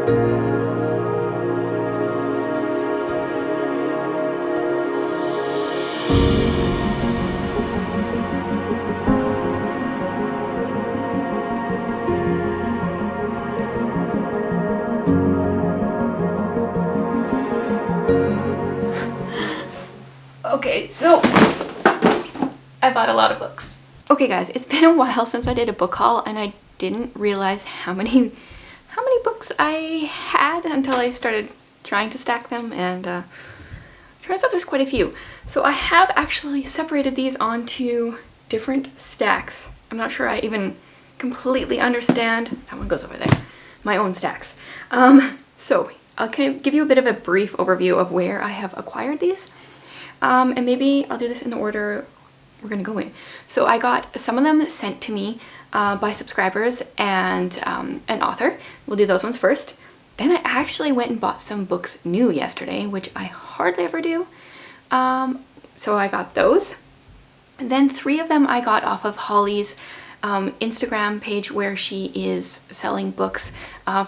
Okay, so I bought a lot of books. Okay guys, it's been a while since I did a book haul and I didn't realize how many books I had until I started trying to stack them, and turns out there's quite a few. So I have actually separated these onto different stacks. I'm not sure I even completely understand. That one goes over there. My own stacks. So I'll kind of give you a bit of a brief overview of where I have acquired these. And maybe I'll do this in the order we're gonna go in. So I got some of them sent to me by subscribers and an author. We'll do those ones first. Then I actually went and bought some books new yesterday, which I hardly ever do. So I got those. And then 3 of them I got off of Holly's Instagram page, where she is selling books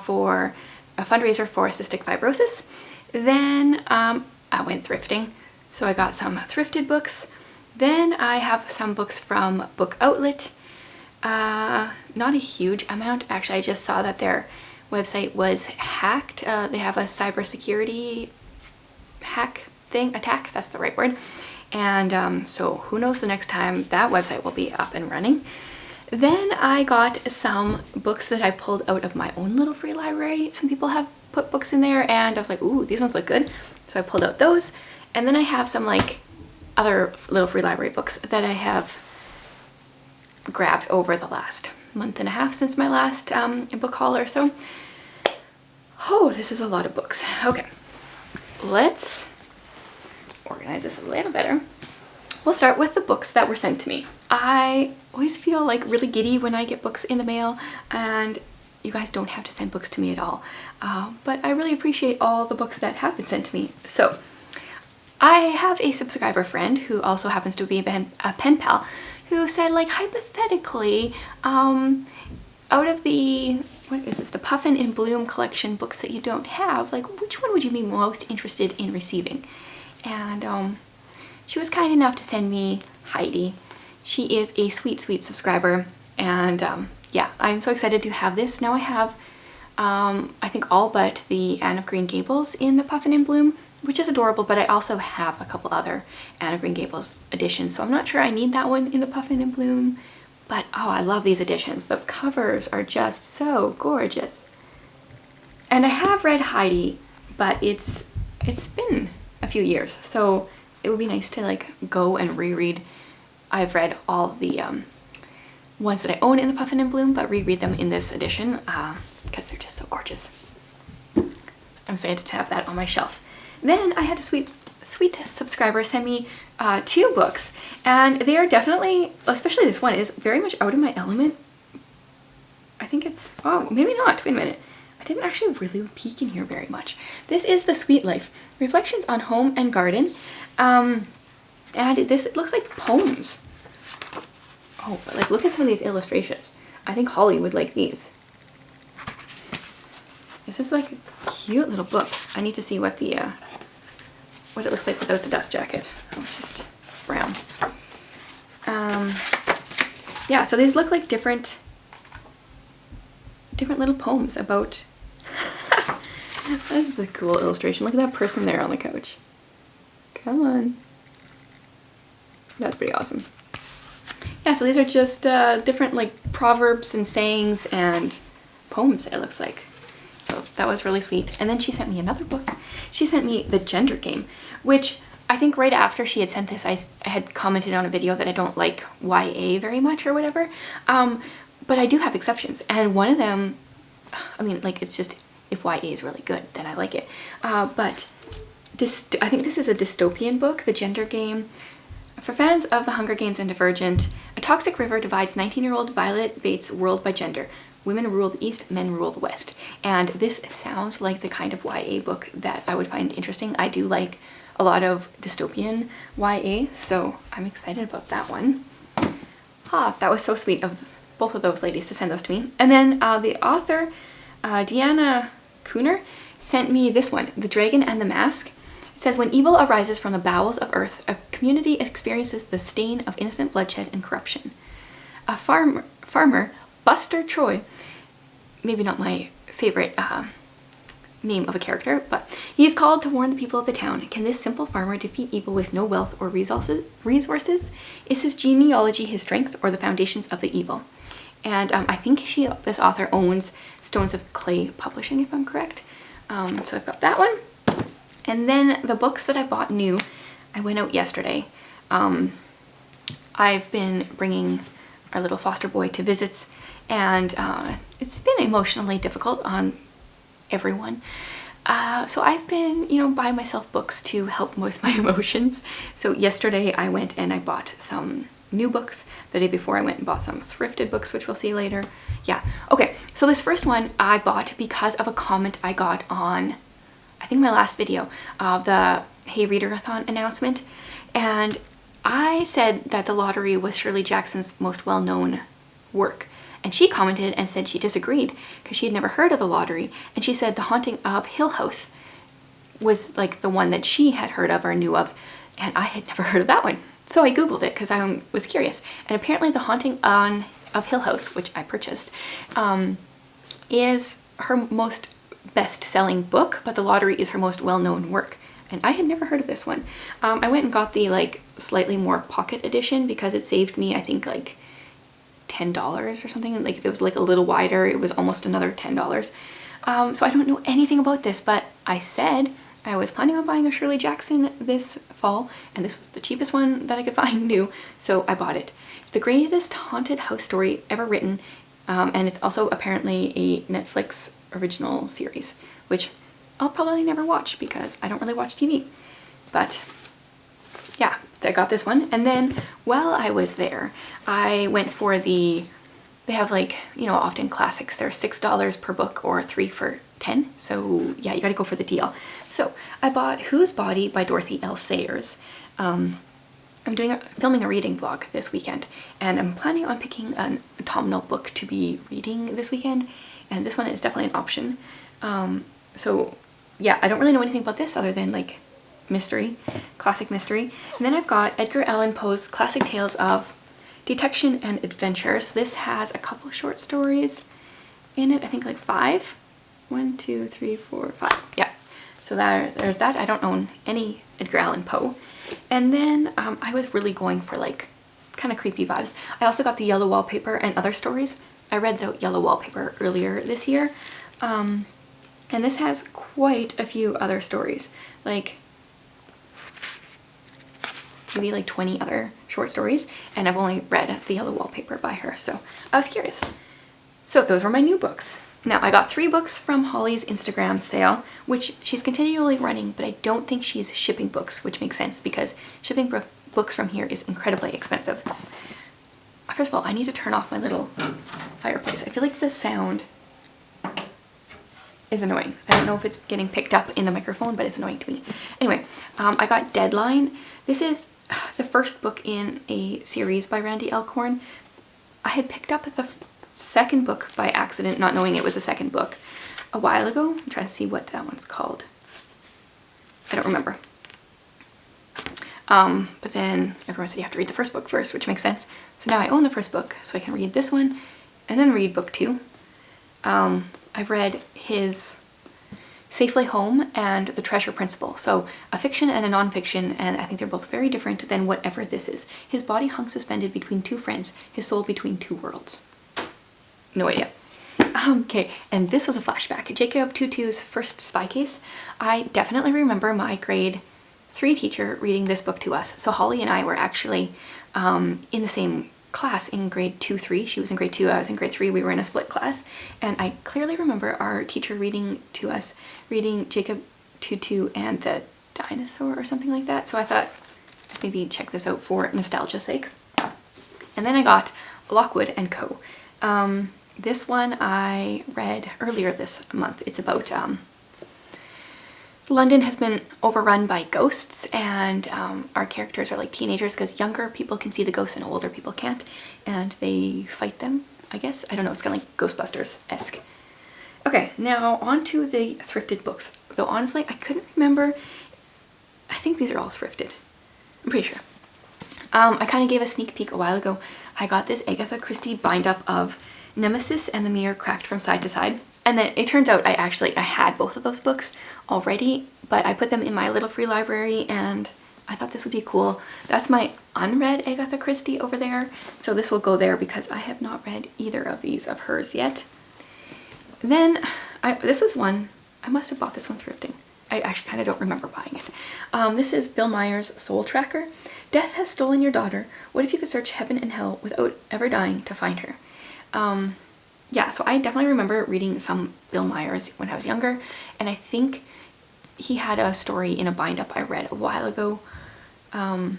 for a fundraiser for cystic fibrosis. Then I went thrifting. So I got some thrifted books. Then I have some books from Book Outlet. Not a huge amount. Actually, I just saw that their website was hacked. They have a cybersecurity attack, that's the right word. And so who knows the next time that website will be up and running. Then I got some books that I pulled out of my own little free library. Some people have put books in there and I was like, ooh, these ones look good. So I pulled out those. And then I have some like other little free library books that I have grabbed over the last month and a half since my last book haul or so. Oh, this is a lot of books. Okay, let's organize this a little better. We'll start with the books that were sent to me. I always feel like really giddy when I get books in the mail, and you guys don't have to send books to me at all. But I really appreciate all the books that have been sent to me. So I have a subscriber friend who also happens to be a pen pal, who said, like, hypothetically, out of the, what is this, the Puffin and Bloom collection books that you don't have, like, which one would you be most interested in receiving? And she was kind enough to send me Heidi. She is a sweet, sweet subscriber, and yeah, I'm so excited to have this. Now I have, I think, all but the Anne of Green Gables in the Puffin and Bloom, which is adorable, but I also have a couple other Anne of Green Gables editions, so I'm not sure I need that one in the Puffin and Bloom, but oh, I love these editions. The covers are just so gorgeous. And I have read Heidi, but it's been a few years, so it would be nice to like go and reread. I've read all the ones that I own in the Puffin and Bloom, but reread them in this edition because they're just so gorgeous. I'm excited to have that on my shelf. Then I had a sweet subscriber send me 2 books, and they are definitely, especially this one, is very much out of my element. I think it's, oh, maybe not, wait a minute. I didn't actually really peek in here very much. This is The Sweet Life, Reflections on Home and Garden, and this, it looks like poems. Oh, but like, look at some of these illustrations. I think Holly would like these. This is like a cute little book. I need to see what the what it looks like without the dust jacket. Oh, it's just brown. Yeah, so these look like different little poems about. This is a cool illustration. Look at that person there on the couch. Come on. That's pretty awesome. Yeah, so these are just different like proverbs and sayings and poems, it looks like. So that was really sweet. And then she sent me another book. She sent me The Gender Game, which I think right after she had sent this, I had commented on a video that I don't like YA very much or whatever. But I do have exceptions. And one of them, I mean, like, it's just, if YA is really good, then I like it. But I think this is a dystopian book, The Gender Game. For fans of The Hunger Games and Divergent, a toxic river divides 19-year-old Violet Bates' world by gender. Women rule the East, men rule the West. And this sounds like the kind of YA book that I would find interesting. I do like a lot of dystopian YA, so I'm excited about that one. That was so sweet of both of those ladies to send those to me. And then the author, Deanna Cooner sent me this one, The Dragon and the Mask. It says, when evil arises from the bowels of earth, a community experiences the stain of innocent bloodshed and corruption. A farmer, Buster Troy, maybe not my favorite name of a character, but he is called to warn the people of the town. Can this simple farmer defeat evil with no wealth or resources? Is his genealogy his strength or the foundations of the evil? And I think this author owns Stones of Clay Publishing, if I'm correct. So I've got that one. And then the books that I bought new, I went out yesterday. I've been bringing our little foster boy to visits, and it's been emotionally difficult on everyone. So I've been, buying myself books to help with my emotions. So yesterday I went and I bought some new books. The day before I went and bought some thrifted books, which we'll see later. Yeah, okay, so this first one I bought because of a comment I got on, I think, my last video of the Hey Readerathon announcement. And I said that The Lottery was Shirley Jackson's most well-known work. And she commented and said she disagreed because she had never heard of The Lottery. And she said The Haunting of Hill House was like the one that she had heard of or knew of. And I had never heard of that one. So I Googled it because I was curious. And apparently The Haunting of Hill House, which I purchased, is her most best-selling book, but The Lottery is her most well-known work. And I had never heard of this one. I went and got the slightly more pocket edition because it saved me, I think, like $10 or something. Like if it was like a little wider, it was almost another $10. So I don't know anything about this, but I said I was planning on buying a Shirley Jackson this fall, and this was the cheapest one that I could find new, so I bought it. It's the greatest haunted house story ever written, and it's also apparently a Netflix original series, which I'll probably never watch because I don't really watch TV. But yeah, I got this one. And then while I was there, I went for they have often classics. They're $6 per book or 3 for $10. So yeah, you gotta go for the deal. So I bought Whose Body by Dorothy L. Sayers. I'm filming a reading vlog this weekend, and I'm planning on picking an autumnal book to be reading this weekend, and this one is definitely an option. So yeah, I don't really know anything about this other than mystery, classic mystery. And then I've got Edgar Allan Poe's classic tales of detection and adventure. So this has a couple of short stories in it, I think 5. 1, 2, 3, 4, 5. Yeah, so there's that. I don't own any Edgar Allan Poe. And then I was really going for kind of creepy vibes. I also got the Yellow Wallpaper and Other Stories. I read the Yellow Wallpaper earlier this year. And this has quite a few other stories, maybe 20 other short stories, and I've only read The Yellow Wallpaper by her, so I was curious. So those were my new books. Now I got 3 books from Holly's Instagram sale, which she's continually running, but I don't think she's shipping books, which makes sense because shipping books from here is incredibly expensive. First of all, I need to turn off my little fireplace. I feel like the sound is annoying. I don't know if it's getting picked up in the microphone, but it's annoying to me. Anyway, I got Deadline. This is the first book in a series by Randy Alcorn. I had picked up the second book by accident, not knowing it was a second book, a while ago. I'm trying to see what that one's called. I don't remember. But then everyone said you have to read the first book first, which makes sense. So now I own the first book, so I can read this one and then read book 2. I've read his Safely Home and The Treasure Principle. So a fiction and a non-fiction, and I think they're both very different than whatever this is. His body hung suspended between 2 friends, his soul between 2 worlds. No idea. Okay, and this was a flashback. Jacob Tutu's first spy case. I definitely remember my grade 3 teacher reading this book to us. So Holly and I were actually in the same class in grade 2-3. She was in grade 2, I was in grade 3. We were in a split class, and I clearly remember our teacher reading to us, reading Jacob Tutu and the Dinosaur or something like that. So I thought maybe check this out for nostalgia's sake. And then I got Lockwood and Co. This one I read earlier this month. It's about London has been overrun by ghosts, and our characters are like teenagers because younger people can see the ghosts and older people can't, and they fight them, I guess. I don't know, it's kind of like Ghostbusters-esque. Okay, now on to the thrifted books. Though honestly, I couldn't remember. I think these are all thrifted. I'm pretty sure. I kind of gave a sneak peek a while ago. I got this Agatha Christie bind up of Nemesis and the Mirror Cracked from Side to Side. And then it turns out I had both of those books already, but I put them in my little free library and I thought this would be cool. That's my unread Agatha Christie over there. So this will go there because I have not read either of these of hers yet. Then, this was one, I must have bought this one thrifting. I actually kind of don't remember buying it. This is Bill Myers' Soul Tracker. Death has stolen your daughter. What if you could search heaven and hell without ever dying to find her? Yeah, so I definitely remember reading some Bill Myers when I was younger, and I think he had a story in a bind-up I read a while ago. I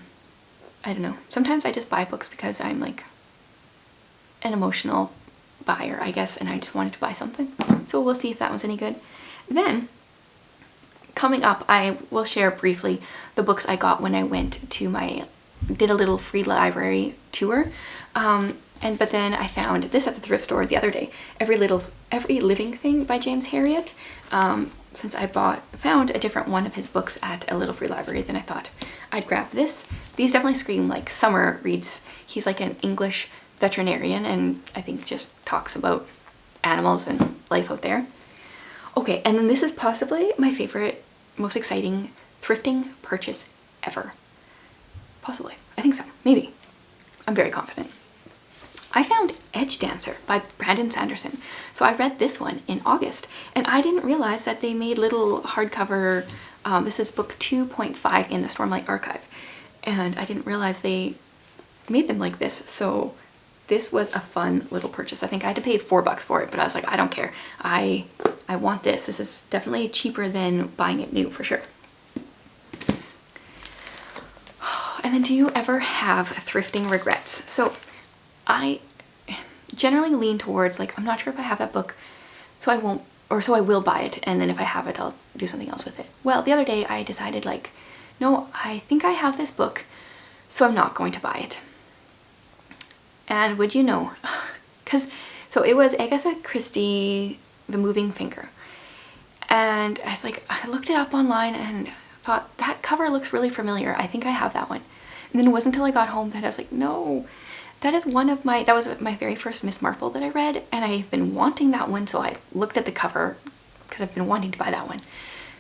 don't know. Sometimes I just buy books because I'm like an emotional buyer, I guess, and I just wanted to buy something. So we'll see if that one's any good. Then, coming up, I will share briefly the books I got when I went to did a little free library tour. But then I found this at the thrift store the other day, Every Living Thing by James Herriot. Since I found a different one of his books at a little free library, then I thought I'd grab this. These definitely scream like summer reads. He's like an English veterinarian and I think just talks about animals and life out there. Okay, and then this is possibly my favorite, most exciting thrifting purchase ever. Possibly. I think so. Maybe. I'm very confident. I found Edge Dancer by Brandon Sanderson. So I read this one in August and I didn't realize that they made little hardcover, this is book 2.5 in the Stormlight Archive. And I didn't realize they made them like this. So this was a fun little purchase. I think I had to pay $4 for it, but I was like, I don't care. I want this. This is definitely cheaper than buying it new for sure. And then do you ever have thrifting regrets? So I generally lean towards like, I'm not sure if I have that book, so I won't, or so I will buy it. And then if I have it, I'll do something else with it. Well, the other day I decided like, no, I think I have this book, so I'm not going to buy it. And would you know, so it was Agatha Christie, The Moving Finger. And I was like, I looked it up online and thought that cover looks really familiar. I think I have that one. And then it wasn't until I got home that I was like, no, that was my very first Miss Marple that I read. And I've been wanting that one. So I looked at the cover because I've been wanting to buy that one,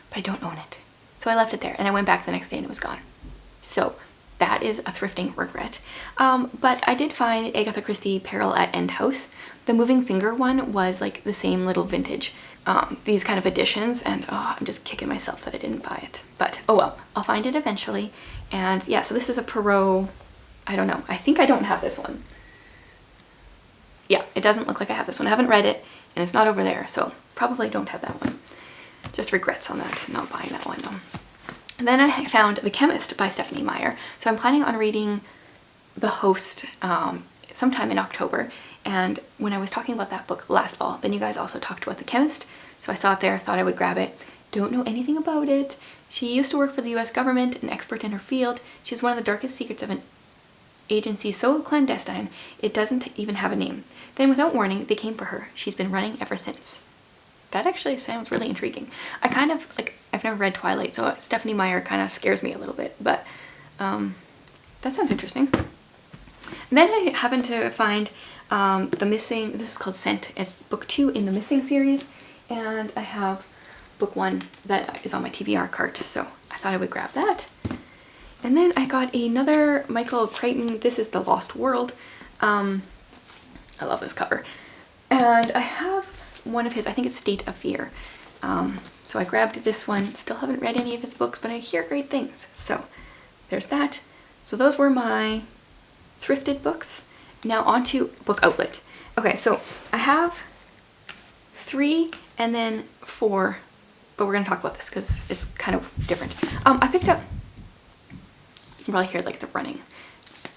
but I don't own it. So I left it there and I went back the next day and it was gone. So that is a thrifting regret. But I did find Agatha Christie Peril at End House. The Moving Finger one was like the same little vintage, these kind of editions, and oh, I'm just kicking myself that I didn't buy it. But oh well, I'll find it eventually. And yeah, so this is a Perot, I don't know. I think I don't have this one. Yeah, it doesn't look like I have this one. I haven't read it and it's not over there, so probably don't have that one. Just regrets on that, not buying that one though. And then I found The Chemist by Stephanie Meyer. So I'm planning on reading The Host sometime in October. And when I was talking about that book last fall, then you guys also talked about The Chemist. So I saw it there, thought I would grab it. Don't know anything about it. She used to work for the US government, an expert in her field. She has one of the darkest secrets of an agency so clandestine, it doesn't even have a name. Then without warning, they came for her. She's been running ever since. That actually sounds really intriguing. I kind of, like, I've never read Twilight, so Stephanie Meyer kind of scares me a little bit, but that sounds interesting. And then I happened to find this is called Scent. It's book 2 in the Missing series, and I have book 1 that is on my TBR cart, so I thought I would grab that. And then I got another Michael Crichton, this is The Lost World. I love this cover. And I have one of his, I think it's State of Fear. So I grabbed this one. Still haven't read any of his books, but I hear great things. So there's that. So those were my thrifted books. Now on to Book Outlet. Okay, so I have 3 and then 4, but we're gonna talk about this because it's kind of different. I picked up, you probably hear like the running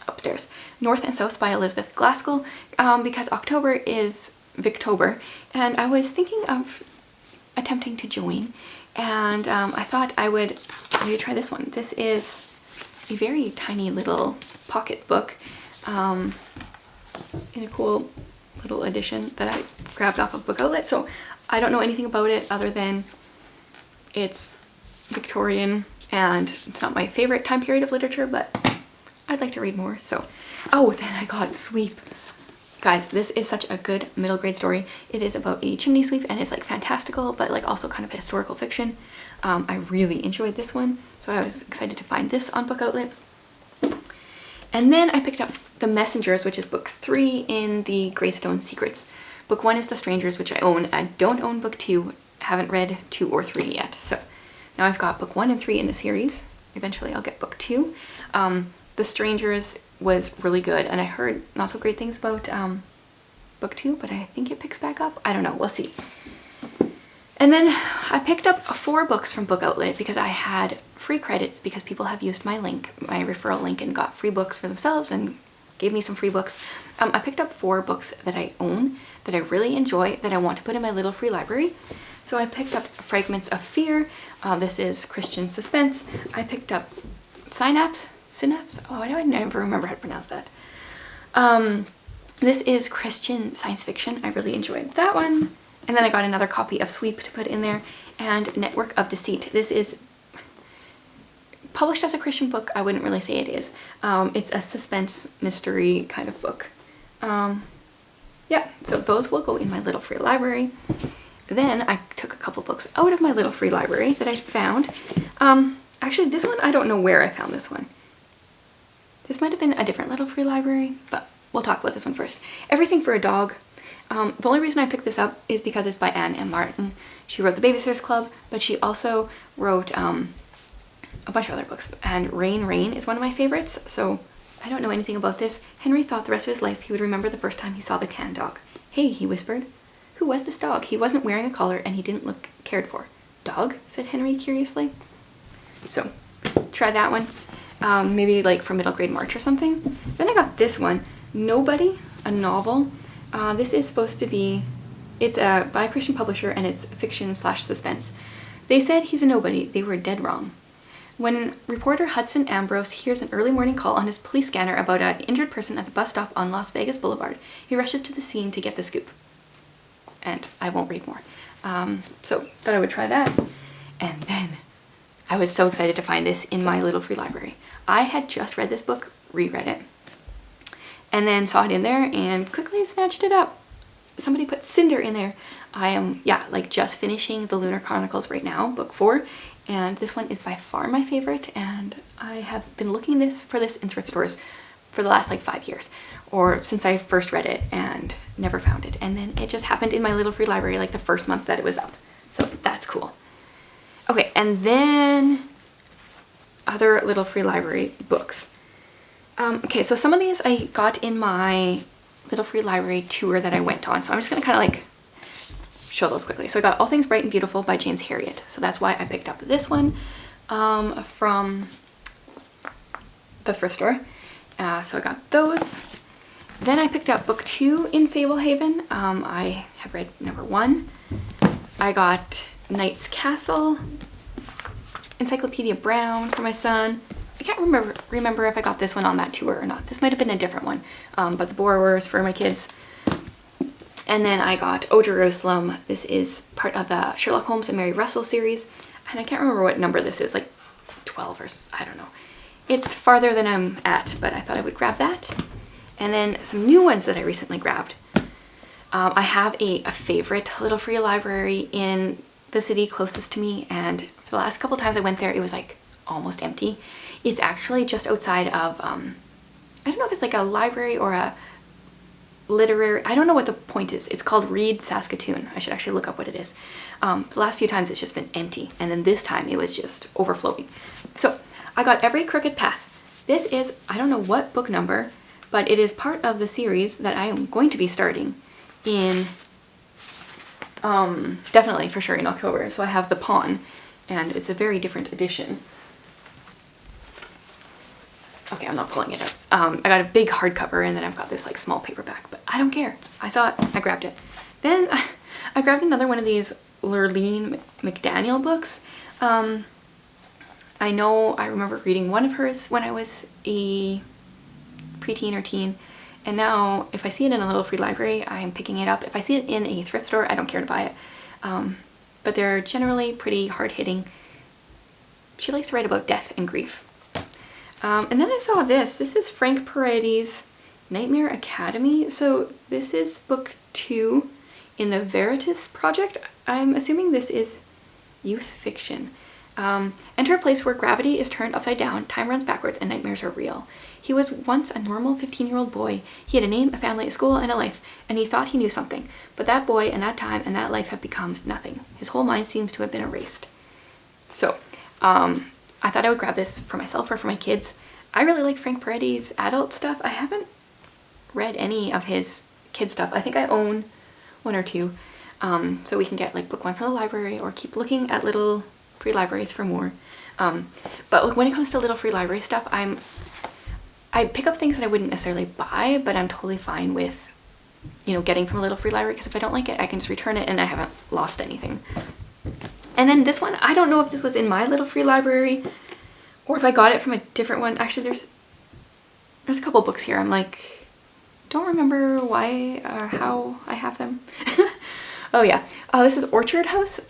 upstairs, North and South by Elizabeth Glaskell, because October is Victober, and I was thinking of attempting to join, and I thought I would maybe try this one. This is a very tiny little pocket book in a cool little edition that I grabbed off of Book Outlet. So I don't know anything about it other than it's Victorian and it's not my favorite time period of literature, but I'd like to read more. So, oh, then I got Sweep. Guys, this is such a good middle grade story. It is about a chimney sweep and it's like fantastical, but like also kind of historical fiction. I really enjoyed this one, so I was excited to find this on Book Outlet. And then I picked up The Messengers, which is book 3 in the Greystone Secrets. Book 1 is The Strangers, which I own. I don't own book 2. Haven't read 2 or 3 yet. So now I've got book 1 and 3 in the series. Eventually I'll get book 2. The Strangers was really good, and I heard not so great things about book 2, but I think it picks back up. I don't know, we'll see. And then I picked up 4 books from Book Outlet because I had free credits because people have used my link, my referral link, and got free books for themselves and gave me some free books. I picked up 4 books that I own, that I really enjoy, that I want to put in my little free library. So I picked up Fragments of Fear. This is Christian suspense. I picked up Synapse? Oh, I never remember how to pronounce that. This is Christian science fiction. I really enjoyed that one. And then I got another copy of Sweep to put in there, and Network of Deceit. This is published as a Christian book. I wouldn't really say it is. It's a suspense mystery kind of book. Yeah, so those will go in my little free library. Then I took a couple books out of my little free library that I found. Actually, this one, I don't know where I found this one. This might have been a different little free library, but we'll talk about this one first. Everything for a Dog. The only reason I picked this up is because it's by Anne M. Martin. She wrote The Babysitter's Club, but she also wrote a bunch of other books. And Rain, Rain is one of my favorites, so I don't know anything about this. Henry thought the rest of his life he would remember the first time he saw the tan dog. Hey, he whispered. Who was this dog? He wasn't wearing a collar and he didn't look cared for. Dog? Said Henry curiously. So, try that one. Maybe like for middle grade March or something. Then I got this one, Nobody, a novel. This is supposed to be, it's by a Christian publisher and it's fiction / suspense. They said he's a nobody. They were dead wrong. When reporter Hudson Ambrose hears an early morning call on his police scanner about an injured person at the bus stop on Las Vegas Boulevard, he rushes to the scene to get the scoop. And I won't read more. So thought I would try that. And then I was so excited to find this in my little free library. I had just read this book, reread it, and then saw it in there and quickly snatched it up. Somebody put Cinder in there. I am, yeah, like just finishing the Lunar Chronicles right now, book 4, and this one is by far my favorite, and I have been looking for this in thrift stores for the last like 5 years, or since I first read it and never found it. And then it just happened in my little free library like the first month that it was up. So that's cool. Okay, and then other little free library books. Okay, so some of these I got in my little free library tour that I went on. So I'm just gonna kind of like show those quickly. So I got All Things Bright and Beautiful by James Herriot. So that's why I picked up this one from the thrift store. So I got those. Then I picked up book 2 in Fablehaven. I have read number 1. I got Knight's Castle, Encyclopedia Brown for my son. I can't remember if I got this one on that tour or not. This might have been a different one, but The Borrowers for my kids. And then I got Oh Jerusalem. This is part of the Sherlock Holmes and Mary Russell series. And I can't remember what number this is, like 12 or I don't know. It's farther than I'm at, but I thought I would grab that. And then some new ones that I recently grabbed. I have a favorite little free library in the city closest to me, and for the last couple times I went there, it was like almost empty. It's actually just outside of, I don't know if it's like a library or a literary, I don't know what the point is. It's called Read Saskatoon. I should actually look up what it is. The last few times it's just been empty, and then this time it was just overflowing. So I got Every Crooked Path. This is, I don't know what book number, but it is part of the series that I am going to be starting in, definitely for sure in October. So I have The Pawn, and it's a very different edition. Okay, I'm not pulling it up. I got a big hardcover, and then I've got this like small paperback, but I don't care. I saw it, I grabbed it. Then I grabbed another one of these Lurleen McDaniel books. I know I remember reading one of hers when I was a preteen or teen, And now if I see it in a little free library, I'm picking it up. If I see it in a thrift store, I don't care to buy it. But they're generally pretty hard-hitting. She likes to write about death and grief. And then I saw this. This is Frank Peretti's Nightmare Academy. So this is book 2 in the Veritas project. I'm assuming this is youth fiction. Enter a place where gravity is turned upside down, time runs backwards, and nightmares are real. He was once a normal 15-year-old boy. He had a name, a family, a school, and a life, and he thought he knew something. But that boy and that time and that life have become nothing. His whole mind seems to have been erased. So, I thought I would grab this for myself or for my kids. I really like Frank Peretti's adult stuff. I haven't read any of his kid stuff. I think I own 1 or 2. So we can get like book 1 from the library or keep looking at little free libraries for more. But when it comes to little free library stuff, I pick up things that I wouldn't necessarily buy, but I'm totally fine with, you know, getting from a little free library, because if I don't like it, I can just return it and I haven't lost anything. And then this one, I don't know if this was in my little free library or if I got it from a different one. Actually, there's a couple books here. I'm like, don't remember why or how I have them. Oh yeah, this is Orchard House.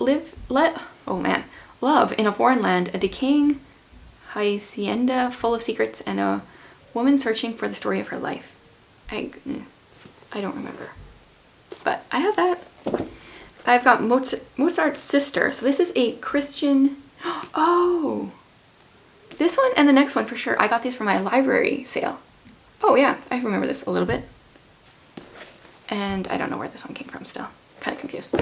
Love in a foreign land, a decaying hacienda full of secrets and a woman searching for the story of her life. I don't remember, but I have that. I've got Mozart's Sister. So this is a Christian. Oh, this one and the next one for sure. I got these from my library sale. Oh yeah, I remember this a little bit. And I don't know where this one came from still. Kind of confused.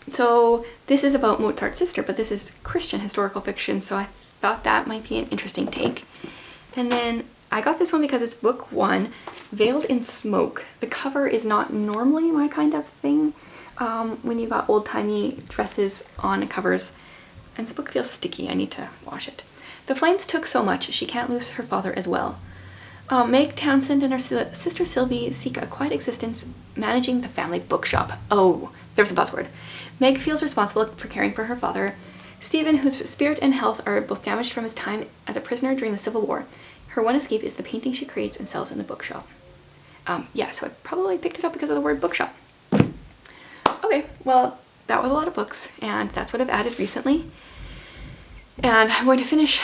So this is about Mozart's sister, but this is Christian historical fiction, so I thought that might be an interesting take. And then I got this one because it's book 1, Veiled in Smoke. The cover is not normally my kind of thing when you got old-timey dresses on covers. And this book feels sticky. I need to wash it. The flames took so much, she can't lose her father as well. Meg Townsend and her sister Sylvie seek a quiet existence managing the family bookshop. Oh, there's a buzzword. Meg feels responsible for caring for her father, Stephen, whose spirit and health are both damaged from his time as a prisoner during the Civil War. Her one escape is the painting she creates and sells in the bookshop. Yeah, so I probably picked it up because of the word bookshop. Okay, well, that was a lot of books, and that's what I've added recently. And I'm going to finish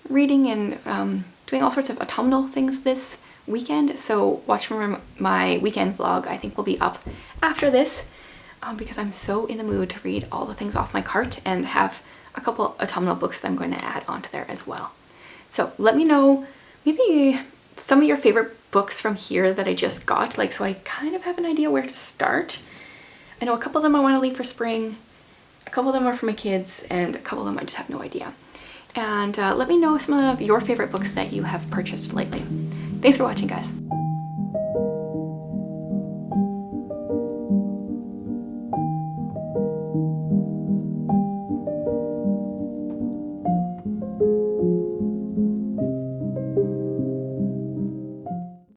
reading and doing all sorts of autumnal things this weekend, so watch for my weekend vlog. I think will be up after this because I'm so in the mood to read all the things off my cart and have a couple autumnal books that I'm going to add onto there as well. So let me know maybe some of your favorite books from here that I just got, like, so I kind of have an idea where to start. I know a couple of them I want to leave for spring, a couple of them are for my kids, and a couple of them I just have no idea. And let me know some of your favorite books that you have purchased lately. Thanks for watching, guys.